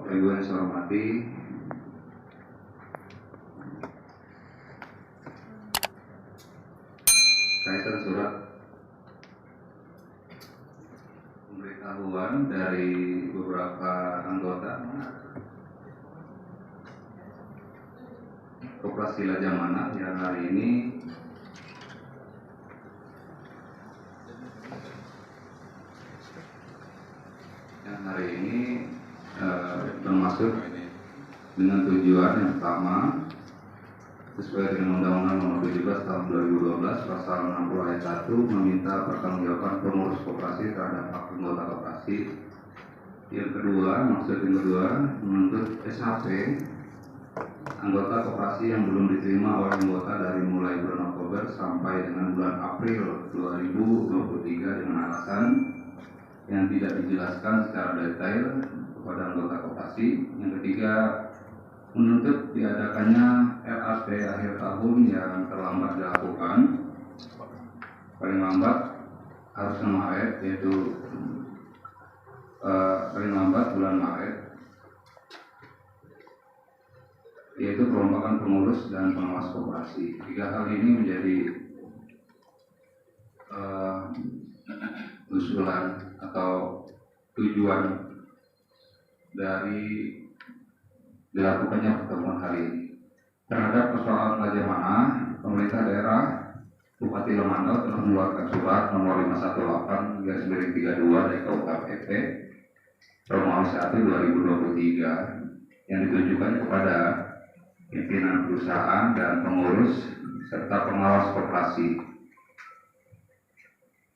Bapak Ibu yang saya hormati, kaitan surat pemberitahuan dari beberapa anggota Koperasi Lajamana yang hari ini bermaksud dengan tujuan yang pertama sesuai dengan Undang-Undang Nomor 17 Tahun 2012 Pasal 60 Ayat 1 meminta pertanggungjawaban pengurus koperasi terhadap hak anggota koperasi. Yang kedua, maksud yang kedua menuntut SHP anggota koperasi yang belum diterima oleh anggota dari mulai bulan Oktober sampai dengan bulan April 2023 dengan alasan yang tidak dijelaskan secara detail kepada anggota koperasi. Yang ketiga, menuntut diadakannya RAT akhir tahun yang terlambat dilakukan, paling lambat harus Maret, yaitu paling lambat bulan Maret, yaitu perombakan pengurus dan pengawas koperasi. Tiga hal ini menjadi usulan atau tujuan dari dilakukannya pertemuan hari ini. Terhadap persoalan Lajamana, pemerintah daerah Bupati Lemandau telah mengeluarkan surat nomor 518/32 dari KUHP Romawi 1 2023 yang ditujukan kepada pimpinan perusahaan dan pengurus serta pengawas koperasi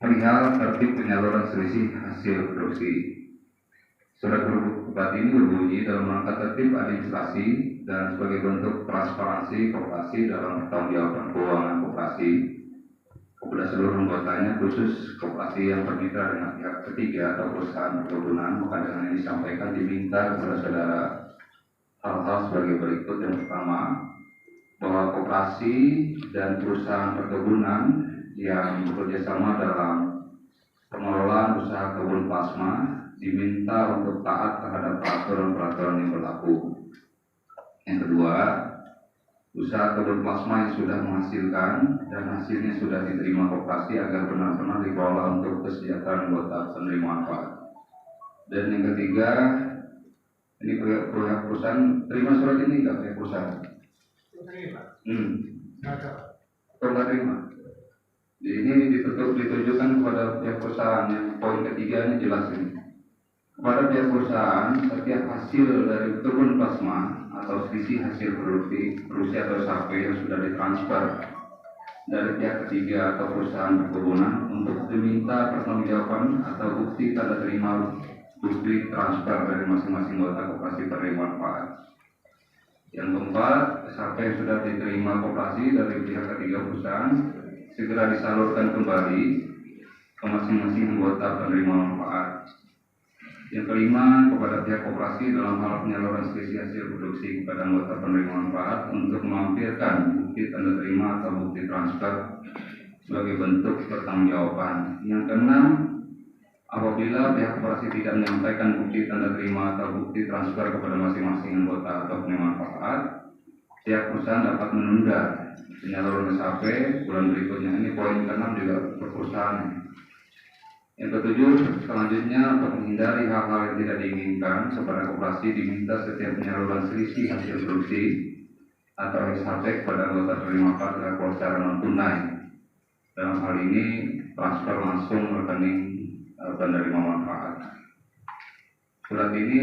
perihal tertib penyaluran selisih hasil produksi. Surat Bupati ini berbunyi dalam rangka tertib administrasi dan sebagai bentuk transparansi koperasi dalam pertanggungjawaban keuangan koperasi kepada seluruh anggotanya, khusus koperasi yang bermitra dengan pihak ketiga atau perusahaan perkebunan. Maka dengan ini disampaikan diminta kepada saudara hal-hal sebagai berikut. Yang pertama, bahwa koperasi dan perusahaan perkebunan yang bekerjasama dalam pengelolaan usaha kebun plasma diminta untuk taat terhadap peraturan-peraturan yang berlaku. Yang kedua, usaha kebun plasma yang sudah menghasilkan dan hasilnya sudah diterima koperasi agar benar-benar dikelola untuk kesejahteraan anggota penerima manfaat. Dan yang ketiga, ini pihak perusahaan terima surat ini enggak pihak perusahaan? Terima. Enggak terima. Ini ditujukan kepada pihak perusahaan. Yang poin ketiga ini jelas ini. Kepada pihak perusahaan, setiap hasil dari kebun plasma atau selisih hasil produksi atau SHP yang sudah ditransfer dari pihak ketiga atau perusahaan perkebunan untuk diminta pertanggungjawaban atau bukti tanda terima bukti transfer dari masing-masing anggota koperasi penerima manfaat. Yang keempat, SHP yang sudah diterima koperasi dari pihak ketiga perusahaan segera disalurkan kembali ke masing-masing anggota penerima manfaat. Yang kelima, kepada pihak koperasi dalam hal penyaluran selisih hasil produksi kepada anggota penerima manfaat untuk melampirkan bukti tanda terima atau bukti transfer sebagai bentuk pertanggungjawaban. Yang keenam, apabila pihak koperasi tidak menyampaikan bukti tanda terima atau bukti transfer kepada masing-masing anggota atau penerima manfaat, pihak perusahaan dapat menunda penyaluran SHP bulan berikutnya. Ini poin ke-6 juga perusahaan. Yang ketujuh, selanjutnya untuk menghindari hal-hal yang tidak diinginkan, kepada koperasi diminta setiap penyaluran selisih hasil produksi atau SHP kepada anggota penerima manfaat dilakukan secara non tunai. Dalam hal ini transfer langsung rekening penerima manfaat. Surat ini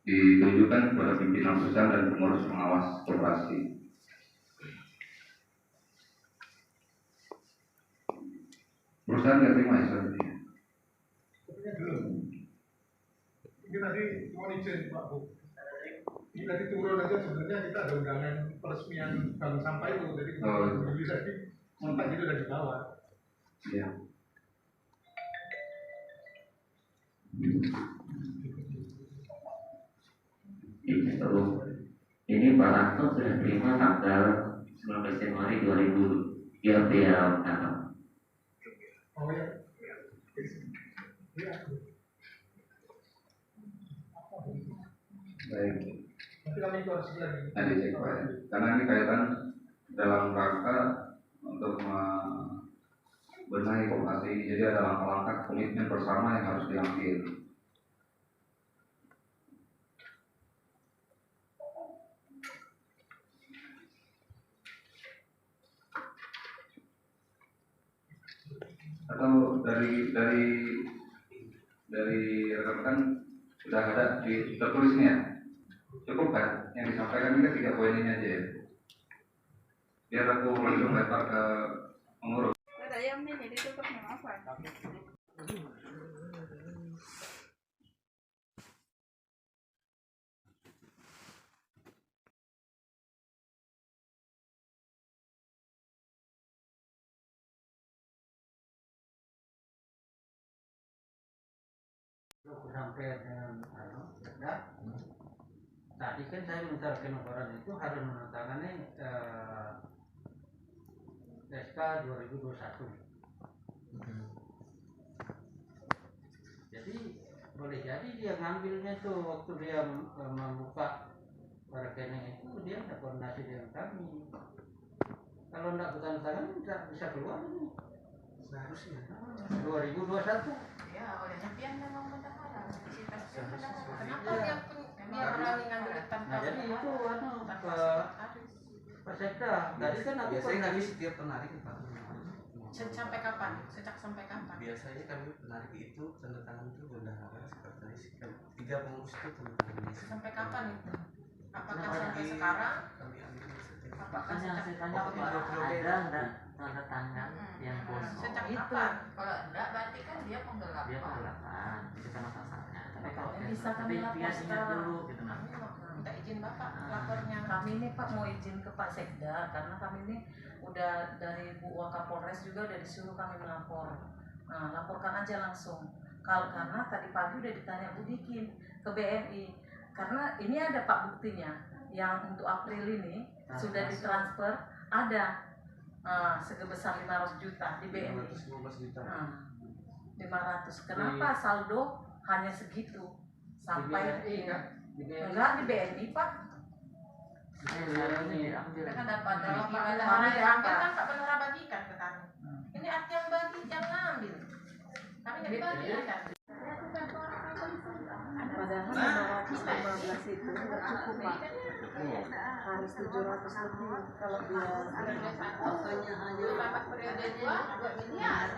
ditujukan kepada pimpinan perusahaan dan pengurus pengawas koperasi. Perusahaan nggak terima ya surat ini? Sebenarnya belum. Ini tadi mau izin Pak Bu. Ini tadi turun aja, sebenarnya kita ada undangan peresmian bank sampah itu, jadi kita berdiri tadi sampai itu udah dibawa. Iya. Ini Pak Ranto sudah terima tanggal 19 Januari 2000 ya. Oh ya. Ya, Baik. Nanti kami koreksi lagi. Nanti cek Pak ya. Karena ini kaitan dalam rangka untuk membenahi Kopassus ini, jadi ada langkah-langkah komitmen bersama yang harus diambil. Atau dari rekan-rekan sudah ada tertulisnya ya? Cukup kan yang disampaikan ini kan 3 poin ini aja ya, biar aku langsung lempar ke pengurus. Ada ayam nih, jadi tutup apa? Sampai dengan tadi kan saya minta rekening orang itu harus menandatangani SK 2021. Jadi boleh jadi dia ngambilnya tuh waktu dia membuka rekening itu dia ada koordinasi dengan kami. Kalau enggak bertanda-tangan tidak bisa keluar ini. Seharusnya 2021. Ya, olehnya pian memang bendahara. Kenapa dia berani ngambil tanpa? Nah, jadi itu Pak Sekda. Tadi kan aku biasanya kami setiap penarik Pak. Sampai kapan? Sejak sampai kapan? Biasanya kami penarik itu tanda tangan itu bendahara sekretaris 3 pengurus itu tanda tangan. Sampai kapan itu? Apakah sampai sekarang? Kami ambil setiap. Apakah Makanya sejak saya tanya ada enggak tanda tangan yang kosong? sejak kapan? Kalau enggak berarti kan dia penggelapan. Dia penggelapan, itu kan masalahnya. Tapi kalau Bisa tapi kami dia lapor ingat sekarang. dulu gitu nah. Minta izin Bapak Ah. lapornya. Kami ini Pak mau izin ke Pak Sekda karena kami ini udah dari Bu Wakapolres juga udah disuruh kami melapor. Nah, laporkan aja langsung. Karena tadi pagi udah ditanya Bu Dikin ke BNI. Karena ini ada Pak buktinya yang untuk April ini sudah ditransfer ada sebesar 500 juta di BNI. 515 juta. 500. Kenapa saldo hanya segitu? Sampai di BNI, enggak di BNI Pak. Seharusnya diambil. Kan dapat Nah, kalau ada kami yang ambil dapat. kan tak pernah bagikan ke kami. Ini arti yang bagi yang ngambil. Kami nggak dibagikan. Padahal 515 itu nggak cukup Pak, harus 700 lebih kalau dia Dapat periode 2 miliar.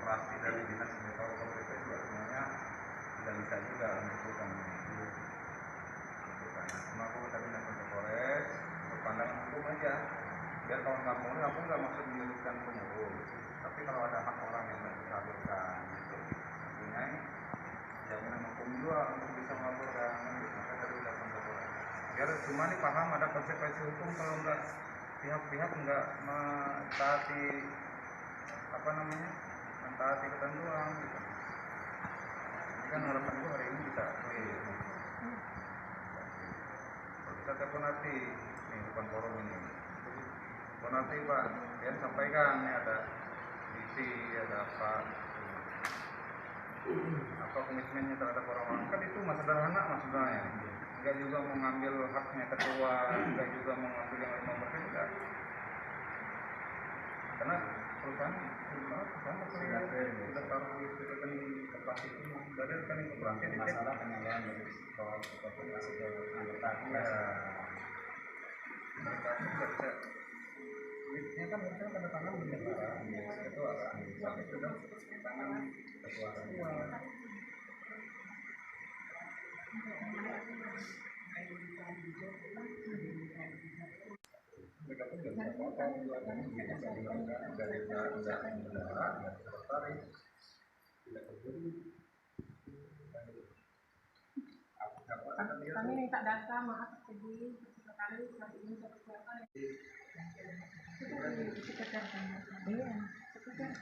Operasi dari dinas medical itu juga sebenarnya tidak bisa juga menentukan itu. Cuma aku tadi nelfon ke Polres, berpandangan hukum aja. Biar kalau kampung nggak maksud menyebutkan pengurus. Tapi kalau ada hak orang yang disalurkan, gitu, mempunyai jaminan hukum juga untuk bisa melaporkan. Maka tadi nelfon ke Polres. Biar cuma nih paham ada konsekuensi hukum kalau nggak pihak-pihak nggak mentaati mentaati ketentuan gitu. Ini kan harapanku hari ini bisa clear. Kalau bisa telepon nanti nih depan forum ini. Telepon nanti Pak, dia sampaikan nih ada visi, ada apa komitmennya terhadap orang-orang, kan itu mas sederhana mas sebenarnya. Enggak juga mengambil haknya ketua, enggak juga mengambil yang 5%, enggak. Karena perusahaan sudah taruh di rekening koperasi itu, dari rekening koperasi di masalah penyaluran dari soal koperasi ke anggota. Mereka juga bisa duitnya kan mereka tanda tangan di negara, itu akan sampai sudah tangan ketua. Mereka pun tidak bisa potong juga kan, bisa dilakukan dari tidak negara dan tertarik tidak terjadi. Kami minta data maaf jadi sekali saat ini saya persiapkan. Iya, sekedar.